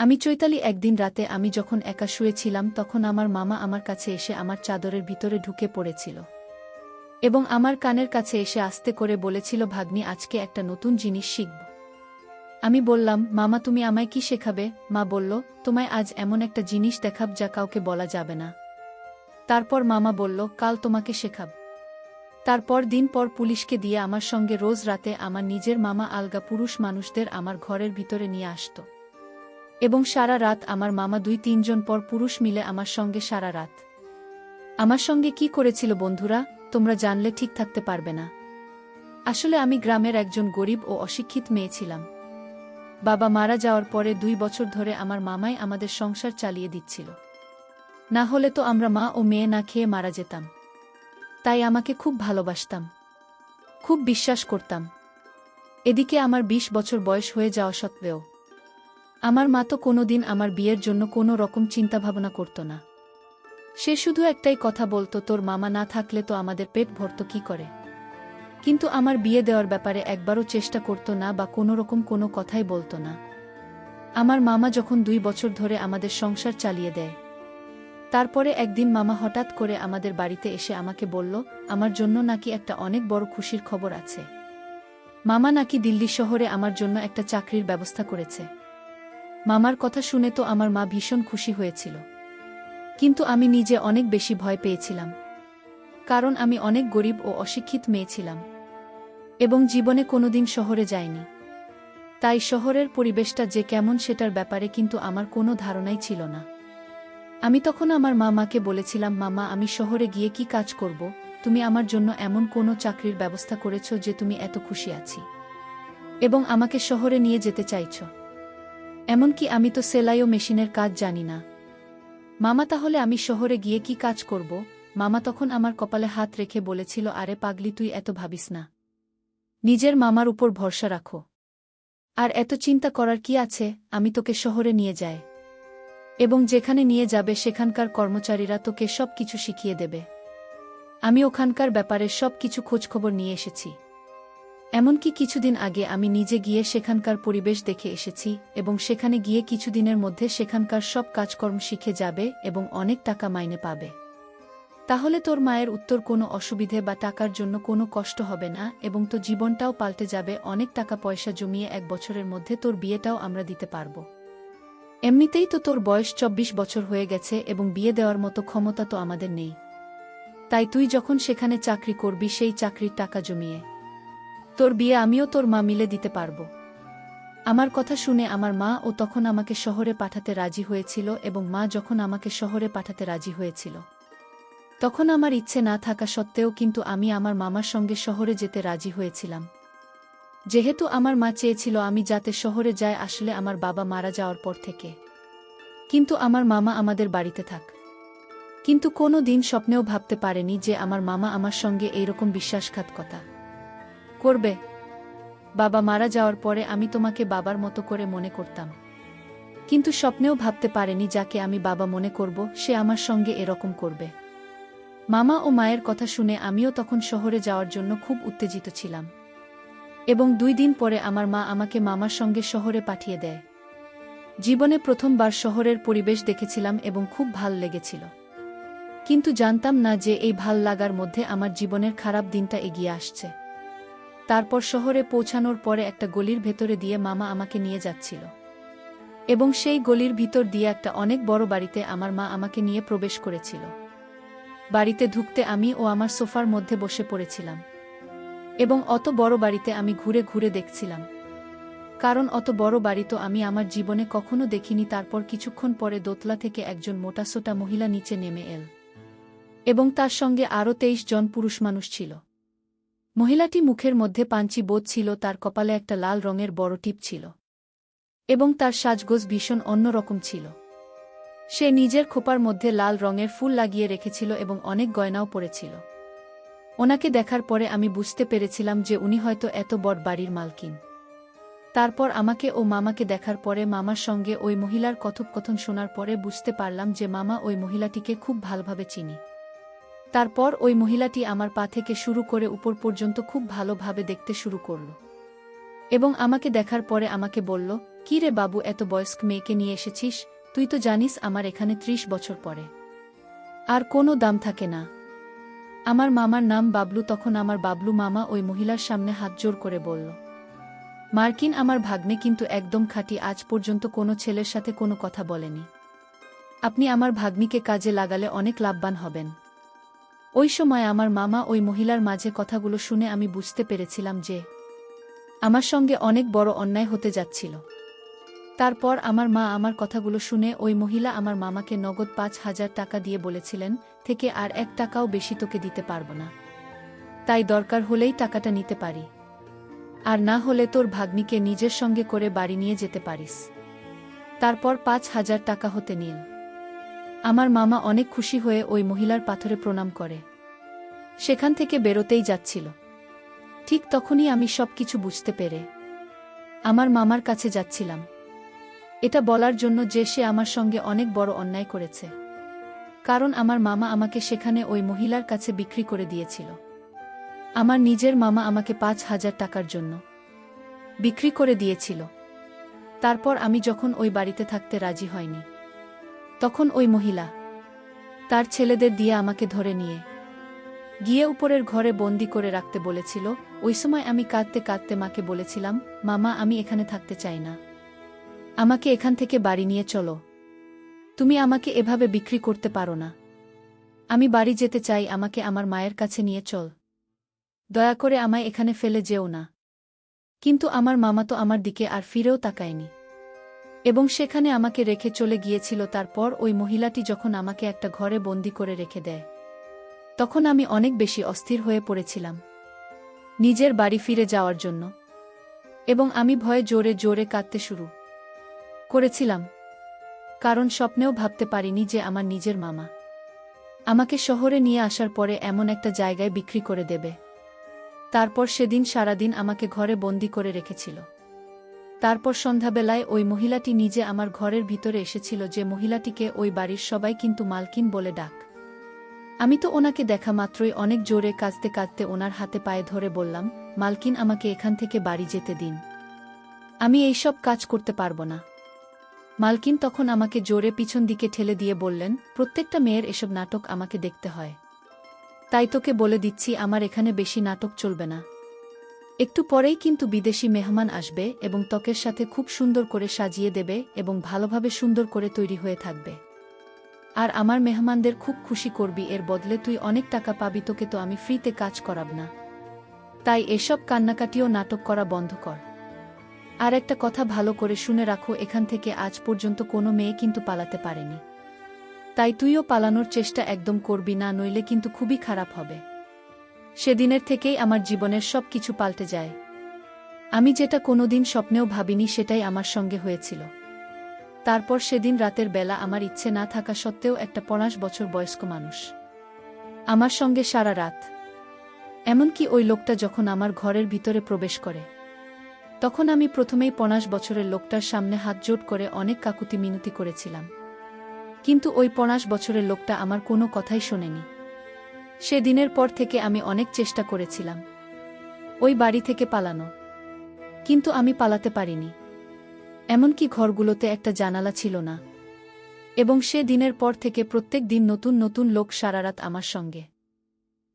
আমি চৈতালি একদিন রাতে আমি যখন একা শুয়েছিলাম তখন আমার মামা আমার কাছে এসে আমার চাদরের ভিতরে ঢুকে পড়েছিল এবং আমার কানের কাছে এসে আস্তে করে বলেছিল, ভাগ্নি, আজকে একটা নতুন জিনিস শিখব। আমি বললাম, মামা তুমি আমায় কি শেখাবে? মা বলল, তোমায় আজ এমন একটা জিনিস দেখাব যা কাউকে বলা যাবে না। তারপর মামা বলল, কাল তোমাকে শেখাব। তারপর দিন পর পুলিশকে দিয়ে আমার সঙ্গে রোজ রাতে আমার নিজের মামা আলগা পুরুষ মানুষদের আমার ঘরের ভিতরে নিয়ে আসত এবং সারা রাত আমার মামা 2-3 জন পর পুরুষ মিলে আমার সঙ্গে সারা রাত। আমার সঙ্গে কি করেছিল বন্ধুরা, তোমরা জানলে ঠিক থাকতে পারবে না। আসলে আমি গ্রামের একজন গরিব ও অশিক্ষিত মেয়ে ছিলাম। বাবা মারা যাওয়ার পরে 2 বছর ধরে আমার মামাই আমাদের সংসার চালিয়ে দিচ্ছিল। না হলে তো আমরা মা ও মেয়ে না খেয়ে মারা যেতাম। তাই আমাকে খুব ভালোবাসতাম, খুব বিশ্বাস করতাম। এদিকে আমার 20 বছর বয়স হয়ে যাওয়া সত্ত্বেও আমার মা তো কোনোদিন আমার বিয়ের জন্য কোনো রকম চিন্তাভাবনা করত না। সে শুধু একটাই কথা বলতো, তোর মামা না থাকলে তো আমাদের পেট ভরত কি করে। কিন্তু আমার বিয়ে দেওয়ার ব্যাপারে একবারও চেষ্টা করত না বা কোনোরকম কোনো কথাই বলতো না। আমার মামা যখন 2 বছর ধরে আমাদের সংসার চালিয়ে দেয়, তারপরে একদিন মামা হঠাৎ করে আমাদের বাড়িতে এসে আমাকে বলল, আমার জন্য নাকি একটা অনেক বড় খুশির খবর আছে। মামা নাকি দিল্লি শহরে আমার জন্য একটা চাকরির ব্যবস্থা করেছে। মামার কথা শুনে তো আমার মা ভীষণ খুশি হয়েছিল, কিন্তু আমি নিজে অনেক বেশি ভয় পেয়েছিলাম। কারণ আমি অনেক গরিব ও অশিক্ষিত মেয়ে ছিলাম এবং জীবনে কোনোদিন শহরে যাইনি। তাই শহরের পরিবেশটা যে কেমন সেটার ব্যাপারে কিন্তু আমার কোনো ধারণাই ছিল না। আমি তখন আমার মামাকে বলেছিলাম, মামা, আমি শহরে গিয়ে কি কাজ করব? তুমি আমার জন্য এমন কোনো চাকরির ব্যবস্থা করেছ যে তুমি এত খুশি আছি এবং আমাকে শহরে নিয়ে যেতে চাইছ। এমনকি আমি তো সেলাই ও মেশিনের কাজ জানি না। মামা, তাহলে আমি শহরে গিয়ে কি কাজ করব? মামা তখন আমার কপালে হাত রেখে বলেছিল, আরে পাগলি, তুই এত ভাবিস না। নিজের মামার উপর ভরসা রাখো। আর এত চিন্তা করার কি আছে, আমি তোকে শহরে নিয়ে যাই এবং যেখানে নিয়ে যাবে সেখানকার কর্মচারীরা তোকে সব কিছু শিখিয়ে দেবে। আমি ওখানকার ব্যাপারে সব কিছু খোঁজখবর নিয়ে এসেছি। এমনকি কিছুদিন আগে আমি নিজে গিয়ে সেখানকার পরিবেশ দেখে এসেছি এবং সেখানে গিয়ে কিছুদিনের মধ্যে সেখানকার সব কাজকর্ম শিখে যাবে এবং অনেক টাকা মাইনে পাবে। তাহলে তোর মায়ের উত্তর কোনো অসুবিধে বা টাকার জন্য কোনো কষ্ট হবে না এবং তো জীবনটাও পাল্টে যাবে। অনেক টাকা পয়সা জমিয়ে 1 বছরের মধ্যে তোর বিয়েটাও আমরা দিতে পারব। এমনিতেই তো তোর বয়স 24 বছর হয়ে গেছে এবং বিয়ে দেওয়ার মতো ক্ষমতা তো আমাদের নেই। তাই তুই যখন সেখানে চাকরি করবি সেই চাকরির টাকা জমিয়ে তোর বিয়ে আমিও তোর মা মিলে দিতে পারব। আমার কথা শুনে আমার মা ও তখন আমাকে শহরে পাঠাতে রাজি হয়েছিল এবং মা যখন আমাকে শহরে পাঠাতে রাজি হয়েছিল তখন আমার ইচ্ছে না থাকা সত্ত্বেও কিন্তু আমি আমার মামার সঙ্গে শহরে যেতে রাজি হয়েছিলাম। যেহেতু আমার মা চেয়েছিল আমি যাতে শহরে যাই, আসলে আমার বাবা মারা যাওয়ার পর থেকে। কিন্তু আমার মামা আমাদের বাড়িতে থাক। কিন্তু কোনো দিন স্বপ্নেও ভাবতে পারেনি যে আমার মামা আমার সঙ্গে এইরকম বিশ্বাসঘাতকতা করবে। বাবা মারা যাওয়ার পরে আমি তোমাকে বাবার মতো করে মনে করতাম, কিন্তু স্বপ্নেও ভাবতে পারেনি যাকে আমি বাবা মনে করব সে আমার সঙ্গে এরকম করবে। মামা ও মায়ের কথা শুনে আমিও তখন শহরে যাওয়ার জন্য খুব উত্তেজিত ছিলাম এবং 2 দিন পরে আমার মা আমাকে মামার সঙ্গে শহরে পাঠিয়ে দেয়। জীবনে প্রথমবার শহরের পরিবেশ দেখেছিলাম এবং খুব ভাল লেগেছিল, কিন্তু জানতাম না যে এই ভাল লাগার মধ্যে আমার জীবনের খারাপ দিনটা এগিয়ে আসছে। তারপর শহরে পৌঁছানোর পরে একটা গলির ভেতরে দিয়ে মামা আমাকে নিয়ে যাচ্ছিল এবং সেই গলির ভিতর দিয়ে একটা অনেক বড় বাড়িতে আমার মা আমাকে নিয়ে প্রবেশ করেছিল। বাড়িতে ঢুকতে আমি ও আমার সোফার মধ্যে বসে পড়েছিলাম এবং অত বড় বাড়িতে আমি ঘুরে ঘুরে দেখছিলাম, কারণ অত বড় বাড়ি তো আমি আমার জীবনে কখনো দেখিনি। তারপর কিছুক্ষণ পরে দোতলা থেকে একজন মোটাসোটা মহিলা নিচে নেমে এল এবং তার সঙ্গে আরও 23 জন পুরুষ মানুষ ছিল। মহিলাটি মুখের মধ্যে পাঞ্চি বোধ ছিল, তার কপালে একটা লাল রঙের বড় টিপ ছিল এবং তার সাজগোজ ভীষণ অন্যরকম ছিল। সে নিজের খোপার মধ্যে লাল রঙের ফুল লাগিয়ে রেখেছিল এবং অনেক গয়নাও পরেছিল। ওনাকে দেখার পরে আমি বুঝতে পেরেছিলাম যে উনি হয়তো এত বড় বাড়ির মালকিন। তারপর আমাকে ও মামাকে দেখার পরে মামার সঙ্গে ওই মহিলার কথোপকথন শোনার পরে বুঝতে পারলাম যে মামা ওই মহিলাটিকে খুব ভালোভাবে চিনি। তারপর ওই মহিলাটি আমার পা থেকে শুরু করে উপর পর্যন্ত খুব ভালোভাবে দেখতে শুরু করল এবং আমাকে দেখার পরে আমাকে বলল, কি রে বাবু, এত বয়স্ক মেয়েকে নিয়ে এসেছিস? তুই তো জানিস আমার এখানে ৩০ বছর পরে আর কোনো দাম থাকে না। আমার মামার নাম বাবলু। তখন আমার বাবলু মামা ওই মহিলার সামনে হাত জোর করে বলল, মার্কিন, আমার ভাগ্নে কিন্তু একদম খাঁটি, আজ পর্যন্ত কোনো ছেলের সাথে কোনো কথা বলেনি। আপনি আমার ভাগ্নিকে কাজে লাগালে অনেক লাভবান হবেন। ওই সময় আমার মামা ওই মহিলার মাঝে কথাগুলো শুনে আমি বুঝতে পেরেছিলাম যে আমার সঙ্গে অনেক বড় অন্যায় হতে যাচ্ছিল। তারপর আমার মা আমার কথাগুলো শুনে ওই মহিলা আমার মামাকে নগদ ৫,০০০ টাকা দিয়ে বলেছিলেন, থেকে আর ১ টাকাও বেশি তোকে দিতে পারব না। তাই দরকার হলেই টাকাটা নিতে পারি, আর না হলে তোর ভাগ্নিকে নিজের সঙ্গে করে বাড়ি নিয়ে যেতে পারিস। তারপর ৫,০০০ টাকা হতে নিল। আমার মামা অনেক খুশি হয়ে ওই মহিলার পাথরে প্রণাম করে সেখান থেকে বেরোতেই যাচ্ছিল। ঠিক তখনই আমি সবকিছু বুঝতে পেরে আমার মামার কাছে যাচ্ছিলাম, এটা বলার জন্য যে সে আমার সঙ্গে অনেক বড় অন্যায় করেছে। কারণ আমার মামা আমাকে সেখানে ওই মহিলার কাছে বিক্রি করে দিয়েছিল। আমার নিজের মামা আমাকে ৫,০০০ টাকার জন্য বিক্রি করে দিয়েছিল। তারপর আমি যখন ওই বাড়িতে থাকতে রাজি হয়নি, তখন ওই মহিলা তার ছেলেদের দিয়ে আমাকে ধরে নিয়ে গিয়ে উপরের ঘরে বন্দি করে রাখতে বলেছিল। ওই সময় আমি কাঁদতে কাঁদতে মাকে বলেছিলাম, মামা, আমি এখানে থাকতে চাই না, আমাকে এখান থেকে বাড়ি নিয়ে চলো। তুমি আমাকে এভাবে বিক্রি করতে পারো না। আমি বাড়ি যেতে চাই, আমাকে আমার মায়ের কাছে নিয়ে চল, দয়া করে আমায় এখানে ফেলে যেও না। কিন্তু আমার মামা তো আমার দিকে আর ফিরেও তাকায়নি এবং সেখানে আমাকে রেখে চলে গিয়েছিল। তারপর ওই মহিলাটি যখন আমাকে একটা ঘরে বন্দি করে রেখে দেয়, তখন আমি অনেক বেশি অস্থির হয়ে পড়েছিলাম নিজের বাড়ি ফিরে যাওয়ার জন্য, এবং আমি ভয়ে জোরে জোরে কাঁদতে শুরু করেছিলাম। কারণ স্বপ্নেও ভাবতে পারিনি যে আমার নিজের মামা আমাকে শহরে নিয়ে আসার পরে এমন একটা জায়গায় বিক্রি করে দেবে। তারপর সেদিন সারাদিন আমাকে ঘরে বন্দি করে রেখেছিল। তারপর সন্ধ্যাবেলায় ওই মহিলাটি নিজে আমার ঘরের ভিতরে এসেছিল, যে মহিলাটিকে ওই বাড়ির সবাই কিন্তু মালকিন বলে ডাক। আমি তো ওনাকে দেখা মাত্রই অনেক জোরে কাঁদতে কাঁদতে ওনার হাতে পায়ে ধরে বললাম, মালকিন, আমাকে এখান থেকে বাড়ি যেতে দিন, আমি এইসব কাজ করতে পারবো না। মালকিন তখন আমাকে জোরে পিছন দিকে ঠেলে দিয়ে বললেন, প্রত্যেকটা মেয়ের এসব নাটক আমাকে দেখতে হয়, তাই তোকে বলে দিচ্ছি আমার এখানে বেশি নাটক চলবে না। একটু পরেই কিন্তু বিদেশি মেহমান আসবে এবং ত্বকের সাথে খুব সুন্দর করে সাজিয়ে দেবে এবং ভালোভাবে সুন্দর করে তৈরি হয়ে থাকবে, আর আমার মেহমানদের খুব খুশি করবি, এর বদলে তুই অনেক টাকা পাবি, তোকে তো আমি ফ্রিতে কাজ করাব না। তাই এসব কান্নাকাটিও নাটক করা বন্ধ কর। আর একটা কথা ভালো করে শুনে রাখো, এখান থেকে আজ পর্যন্ত কোনো মেয়ে কিন্তু পালাতে পারেনি, তাই তুইও পালানোর চেষ্টা একদম করবি না, নইলে কিন্তু খুবই খারাপ হবে। সেদিনের থেকেই আমার জীবনের সব কিছু পাল্টে যায়। আমি যেটা কোনোদিন স্বপ্নেও ভাবিনি সেটাই আমার সঙ্গে হয়েছিল। তারপর সেদিন রাতের বেলা আমার ইচ্ছে না থাকা সত্ত্বেও একটা ৫০ বছর বয়স্ক মানুষ আমার সঙ্গে সারা রাত, এমনকি ওই লোকটা যখন আমার ঘরের ভিতরে প্রবেশ করে, তখন আমি প্রথমেই ৫০ বছরের লোকটার সামনে হাত জোট করে অনেক কাকুতি মিনতি করেছিলাম। কিন্তু ওই ৫০ বছরের লোকটা আমার কোনো কথাই শোনেনি। সেদিনের পর থেকে আমি অনেক চেষ্টা করেছিলাম ওই বাড়ি থেকে পালানো, কিন্তু আমি পালাতে পারিনি। এমনকি ঘরগুলোতে একটা জানালা ছিল না, এবং সে দিনের পর থেকে প্রত্যেক দিন নতুন নতুন লোক সারারাত আমার সঙ্গে।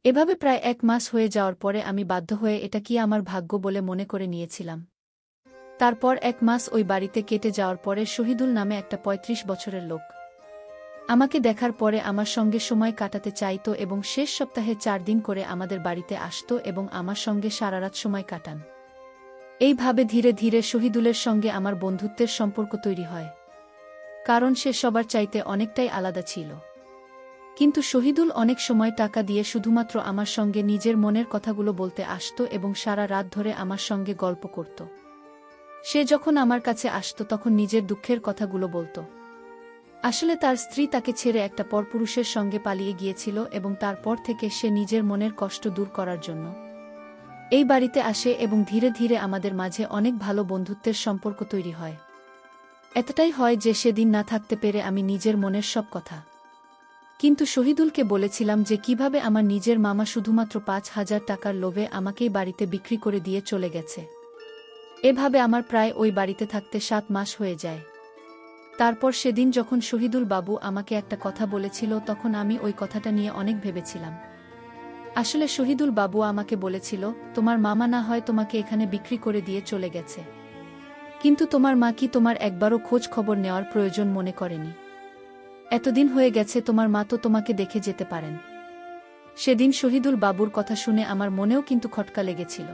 এভাবে প্রায় ১ মাস হয়ে যাওয়ার পরে আমি বাধ্য হয়ে এটা কি আমার ভাগ্য বলে মনে করে নিয়েছিলাম। তারপর ১ মাস ওই বাড়িতে কেটে যাওয়ার পরে শহীদুল নামে একটা ৩৫ বছরের লোক আমাকে দেখার পরে আমার সঙ্গে সময় কাটাতে চাইতো এবং শেষ সপ্তাহে ৪ দিন করে আমাদের বাড়িতে আসতো এবং আমার সঙ্গে সারারাত সময় কাটান। এইভাবে ধীরে ধীরে শহীদুলের সঙ্গে আমার বন্ধুত্বের সম্পর্ক তৈরি হয়, কারণ সে সবার চাইতে অনেকটাই আলাদা ছিল। কিন্তু শহীদুল অনেক সময় টাকা দিয়ে শুধুমাত্র আমার সঙ্গে নিজের মনের কথাগুলো বলতে আসতো এবং সারা রাত ধরে আমার সঙ্গে গল্প করত। সে যখন আমার কাছে আসতো তখন নিজের দুঃখের কথাগুলো বলতো। আসলে তার স্ত্রী তাকে ছেড়ে একটা পরপুরুষের সঙ্গে পালিয়ে গিয়েছিল এবং তারপর থেকে সে নিজের মনের কষ্ট দূর করার জন্য এই বাড়িতে আসে এবং ধীরে ধীরে আমাদের মাঝে অনেক ভালো বন্ধুত্বের সম্পর্ক তৈরি হয়। এতটাই হয় যে সেদিন না থাকতে পেরে আমি নিজের মনের সব কথা কিন্তু শহীদুলকে বলেছিলাম যে কিভাবে আমার নিজের মামা শুধুমাত্র ৫,০০০ টাকার লোভে আমাকেই বাড়িতে বিক্রি করে দিয়ে চলে গেছে। এভাবে আমার প্রায় ওই বাড়িতে থাকতে 7 মাস হয়ে যায়। তারপর সেদিন যখন শহীদুল বাবু আমাকে একটা কথা বলেছিল তখন আমি ওই কথাটা নিয়ে অনেক ভেবেছিলাম। আসলে শহীদুল বাবু আমাকে বলেছিল, তোমার মামা না হয় তোমাকে এখানে বিক্রি করে দিয়ে চলে গেছে, কিন্তু তোমার মা কি তোমার একবারও খোঁজ খবর নেওয়ার প্রয়োজন মনে করেনি? এতদিন হয়ে গেছে, তোমার মা তো তোমাকে দেখে যেতে পারেন। সেদিন শহীদুল বাবুর কথা শুনে আমার মনেও কিন্তু খটকা লেগেছিল।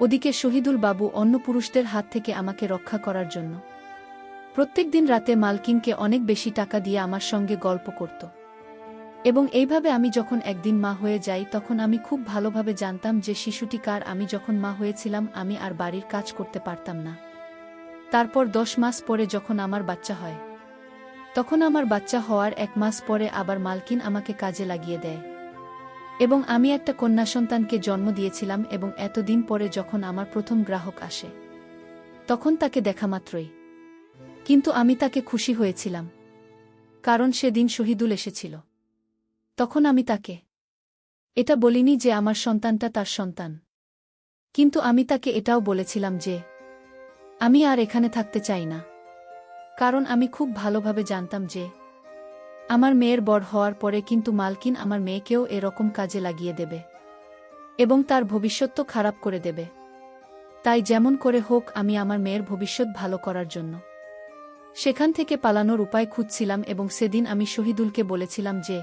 ওদিকে শহীদুল বাবু অন্য পুরুষদের হাত থেকে আমাকে রক্ষা করার জন্য প্রত্যেকদিন রাতে মালকিনকে অনেক বেশি টাকা দিয়ে আমার সঙ্গে গল্প করত। এবং এইভাবে আমি যখন একদিন মা হয়ে যাই তখন আমি খুব ভালোভাবে জানতাম যে শিশুটি কার। আমি যখন মা হয়েছিলাম আমি আর বাড়ির কাজ করতে পারতাম না। তারপর 10 মাস পরে যখন আমার বাচ্চা হয়, তখন আমার বাচ্চা হওয়ার 1 মাস পরে আবার মালকিন আমাকে কাজে লাগিয়ে দেয় এবং আমি একটা কন্যা সন্তানকে জন্ম দিয়েছিলাম। এবং এতদিন পরে যখন আমার প্রথম গ্রাহক আসে তখন তাকে দেখা মাত্রই কিন্তু আমি তাকে খুশি হয়েছিলাম, কারণ সেদিন শহীদুল এসেছিল। তখন আমি তাকে এটা বলিনি যে আমার সন্তানটা তার সন্তান, কিন্তু আমি তাকে এটাও বলেছিলাম যে আমি আর এখানে থাকতে চাই না, কারণ আমি খুব ভালোভাবে জানতাম যে আমার মেয়ের বড় হওয়ার পরে কিন্তু মালকিন আমার মেয়েকেও এরকম কাজে লাগিয়ে দেবে এবং তার ভবিষ্যৎ তো খারাপ করে দেবে। তাই যেমন করে হোক আমি আমার মেয়ের ভবিষ্যৎ ভালো করার জন্য সেখান থেকে পালানোর উপায় খুঁজছিলাম। এবং সেদিন আমি শহীদুলকে বলেছিলাম যে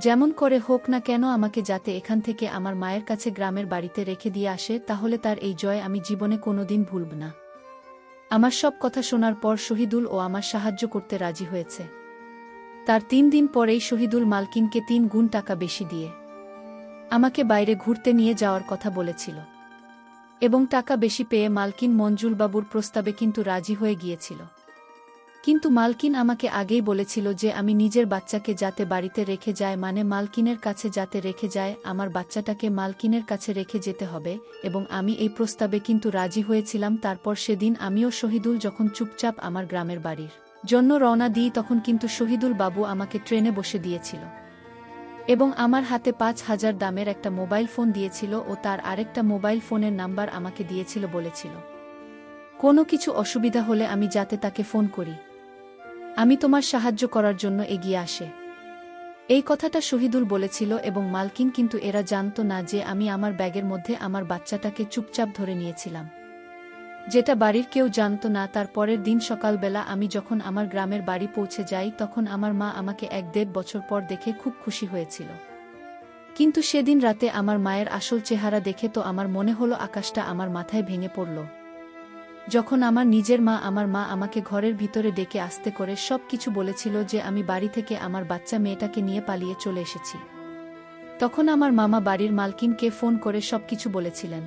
যেমন করে হোক না কেন আমাকে যাতে এখান থেকে আমার মায়ের কাছে গ্রামের বাড়িতে রেখে দিয়ে আসে, তাহলে তার এই জয় আমি জীবনে কোনোদিন ভুলব না। আমার সব কথা শোনার পর শহীদুল ও আমার সাহায্য করতে রাজি হয়েছে। তার 3 দিন পরেই শহীদুল মালকিনকে 3 গুণ টাকা বেশি দিয়ে আমাকে বাইরে ঘুরতে নিয়ে যাওয়ার কথা বলেছিল এবং টাকা বেশি পেয়ে মালকিন মঞ্জুলবাবুর প্রস্তাবে কিন্তু রাজি হয়ে গিয়েছিল। কিন্তু মালকিন আমাকে আগেই বলেছিল যে আমি নিজের বাচ্চাকে যাতে বাড়িতে রেখে যায়, মানে মালকিনের কাছে যাতে রেখে যায়, আমার বাচ্চাটাকে মালকিনের কাছে রেখে যেতে হবে। এবং আমি এই প্রস্তাবে কিন্তু রাজি হয়েছিলাম। তারপর সেদিন আমিও শহীদুল যখন চুপচাপ আমার গ্রামের বাড়ির জন্য রওনা দিই তখন কিন্তু শহীদুল বাবু আমাকে ট্রেনে বসে দিয়েছিল এবং আমার হাতে 5,000 দামের একটা মোবাইল ফোন দিয়েছিল ও তার আরেকটা মোবাইল ফোনের নাম্বার আমাকে দিয়েছিল, বলেছিল কোনো কিছু অসুবিধা হলে আমি যাতে তাকে ফোন করি, আমি তোমার সাহায্য করার জন্য এগিয়ে আসে। এই কথাটা শহীদুল বলেছিল এবং মালকিন কিন্তু এরা জানত না যে আমি আমার ব্যাগের মধ্যে আমার বাচ্চাটাকে চুপচাপ ধরে নিয়েছিলাম, যেটা বাড়ির কেউ জানত না। তার পরের দিন সকালবেলা আমি যখন আমার গ্রামের বাড়ি পৌঁছে যাই তখন আমার মা আমাকে 1-1.5 বছর পর দেখে খুব খুশি হয়েছিল। কিন্তু সেদিন রাতে আমার মায়ের আসল চেহারা দেখে তো আমার মনে হলো আকাশটা আমার মাথায় ভেঙে পড়ল। যখন আমার নিজের মা আমাকে ঘরের ভিতরে ডেকে আস্তে করে সব কিছু বলেছিল যে আমি বাড়ি থেকে আমার বাচ্চা মেয়েটাকে নিয়ে পালিয়ে চলে এসেছি, তখন আমার মামা বাড়ির মালকিনকে ফোন করে সব কিছু বলেছিলেন।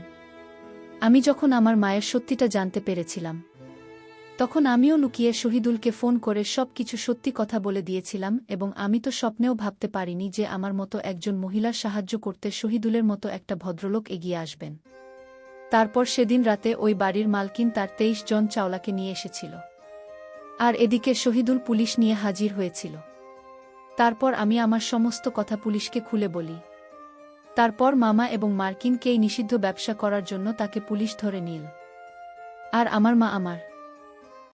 আমি যখন আমার মায়ের সত্যিটা জানতে পেরেছিলাম তখন আমিও লুকিয়ে শহীদুলকে ফোন করে সব কিছু সত্যি কথা বলে দিয়েছিলাম। এবং আমি তো স্বপ্নেও ভাবতে পারিনি যে আমার মতো একজন মহিলার সাহায্য করতে শহীদুলের মতো একটা ভদ্রলোক এগিয়ে আসবেন। তারপর সেদিন রাতে ওই বাড়ির মালকিন তার 23 জন চাওলাকে নিয়ে এসেছিল, আর এদিকে শহীদুল পুলিশ নিয়ে হাজির হয়েছিল। তারপর আমি আমার সমস্ত কথা পুলিশকে খুলে বলি। তারপর মামা এবং মার্কিনকে এই নিষিদ্ধ ব্যবসা করার জন্য তাকে পুলিশ ধরে নিল, আর আমার মা আমার